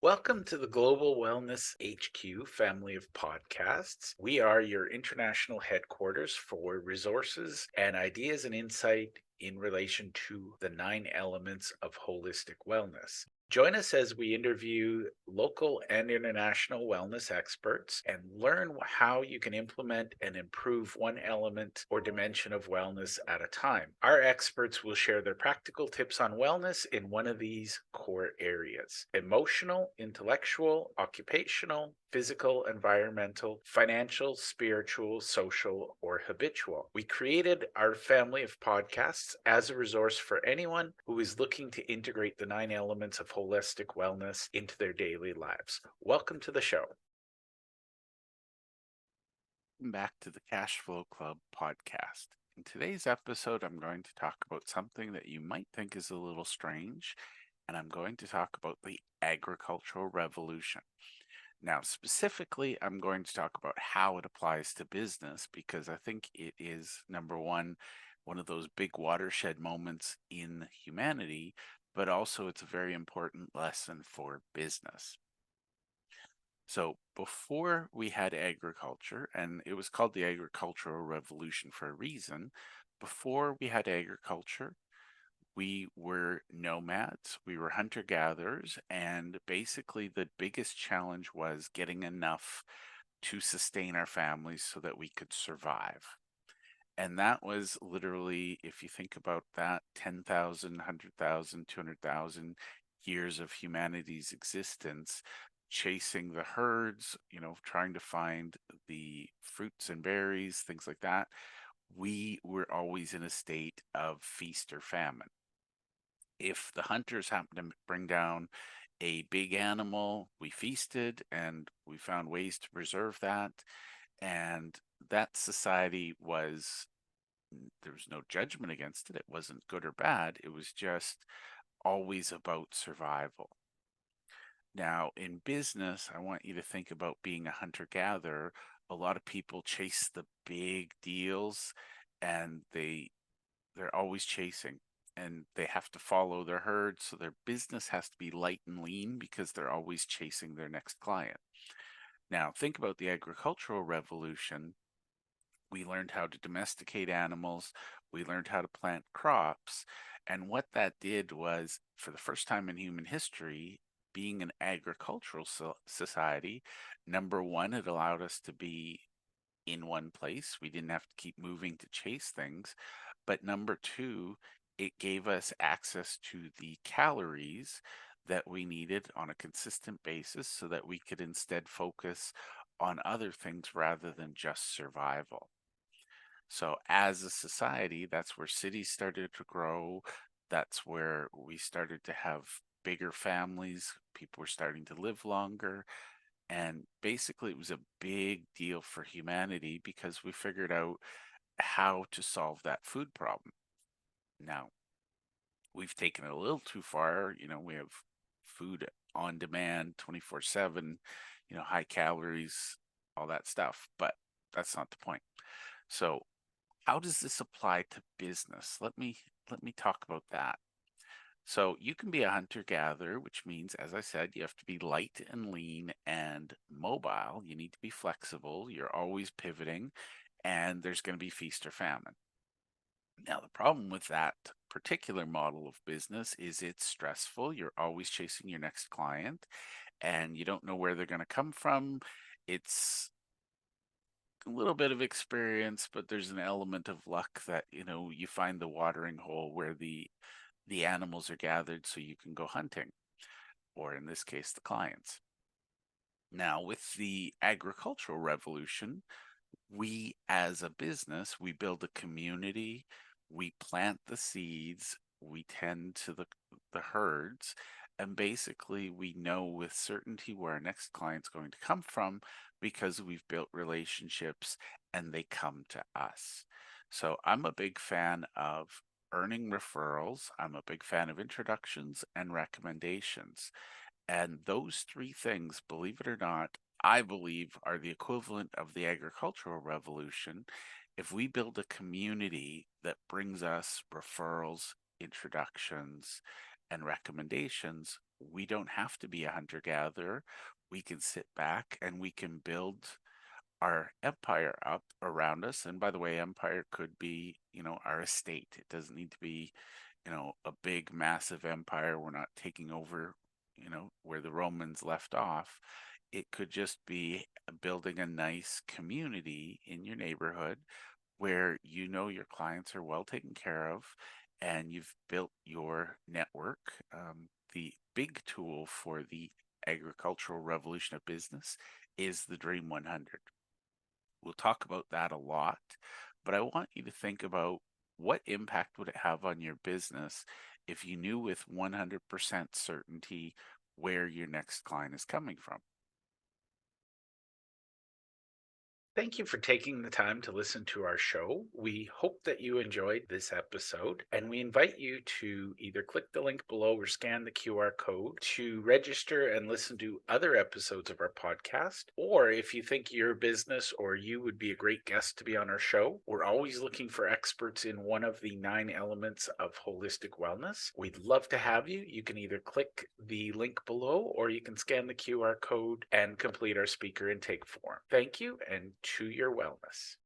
Welcome to the Global Wellness HQ family of podcasts. We are your international headquarters for resources and ideas and insight in relation to the 9 elements of holistic wellness. Join us as we interview local and international wellness experts and learn how you can implement and improve one element or dimension of wellness at a time. Our experts will share their practical tips on wellness in one of these core areas: emotional, intellectual, occupational, physical, environmental, financial, spiritual, social, or habitual. We created our family of podcasts as a resource for anyone who is looking to integrate the 9 elements of holistic wellness into their daily lives. Welcome to the show. Welcome back to the Cash Flow Club podcast. In today's episode, I'm going to talk about something that you might think is a little strange, and I'm going to talk about the agricultural revolution. Now, specifically, I'm going to talk about how it applies to business because I think it is, number one of those big watershed moments in humanity, but also it's a very important lesson for business. So before we had agriculture, and it was called the agricultural revolution for a reason, before we had agriculture, we were nomads, we were hunter gatherers, and basically the biggest challenge was getting enough to sustain our families so that we could survive. And that was literally, if you think about that, 10,000, 100,000, 200,000 years of humanity's existence, chasing the herds, trying to find the fruits and berries, things like that. We were always in a state of feast or famine. If the hunters happened to bring down a big animal, we feasted and we found ways to preserve that. And that society was, there was no judgment against it. It wasn't good or bad. It was just always about survival. Now, in business, I want you to think about being a hunter gatherer. A lot of people chase the big deals and they're always chasing and they have to follow their herd. So their business has to be light and lean because they're always chasing their next client. Now, think about the agricultural revolution. We learned how to domesticate animals. We learned how to plant crops. And what that did was, for the first time in human history, being an agricultural society, number one, it allowed us to be in one place. We didn't have to keep moving to chase things. But number two, it gave us access to the calories that we needed on a consistent basis so that we could instead focus on other things rather than just survival. So, as a society, that's where cities started to grow. That's where we started to have bigger families. People were starting to live longer. And basically, it was a big deal for humanity because we figured out how to solve that food problem. Now, we've taken it a little too far. We have food on demand 24/7, high calories, all that stuff. But that's not the point. So, how does this apply to business? Let me talk about that. So you can be a hunter gatherer, which means, as I said, you have to be light and lean and mobile. You need to be flexible. You're always pivoting, and there's going to be feast or famine. Now, the problem with that particular model of business is it's stressful. You're always chasing your next client, and you don't know where they're going to come from. It's a little bit of experience, but there's an element of luck that, you find the watering hole where the animals are gathered so you can go hunting, or in this case, the clients. Now, with the agricultural revolution, we as a business, we build a community, we plant the seeds, we tend to the herds, and basically we know with certainty where our next client's going to come from because we've built relationships and they come to us. So I'm a big fan of earning referrals. I'm a big fan of introductions and recommendations. And those three things, believe it or not, I believe are the equivalent of the agricultural revolution. If we build a community that brings us referrals, introductions, and recommendations, We don't have to be a hunter gatherer. We can sit back and we can build our empire up around us. And by the way, empire could be, our estate. It doesn't need to be, a big, massive empire. We're not taking over, where the Romans left off. It could just be building a nice community in your neighborhood where your clients are well taken care of and you've built your network. The big tool for the agricultural revolution of business is the Dream 100. We'll talk about that a lot, but I want you to think about what impact would it have on your business if you knew with 100% certainty where your next client is coming from. Thank you for taking the time to listen to our show. We hope that you enjoyed this episode, and we invite you to either click the link below or scan the QR code to register and listen to other episodes of our podcast. Or if you think your business or you would be a great guest to be on our show, we're always looking for experts in one of the 9 elements of holistic wellness. We'd love to have you. You can either click the link below or you can scan the QR code and complete our speaker intake form. Thank you, and to your wellness.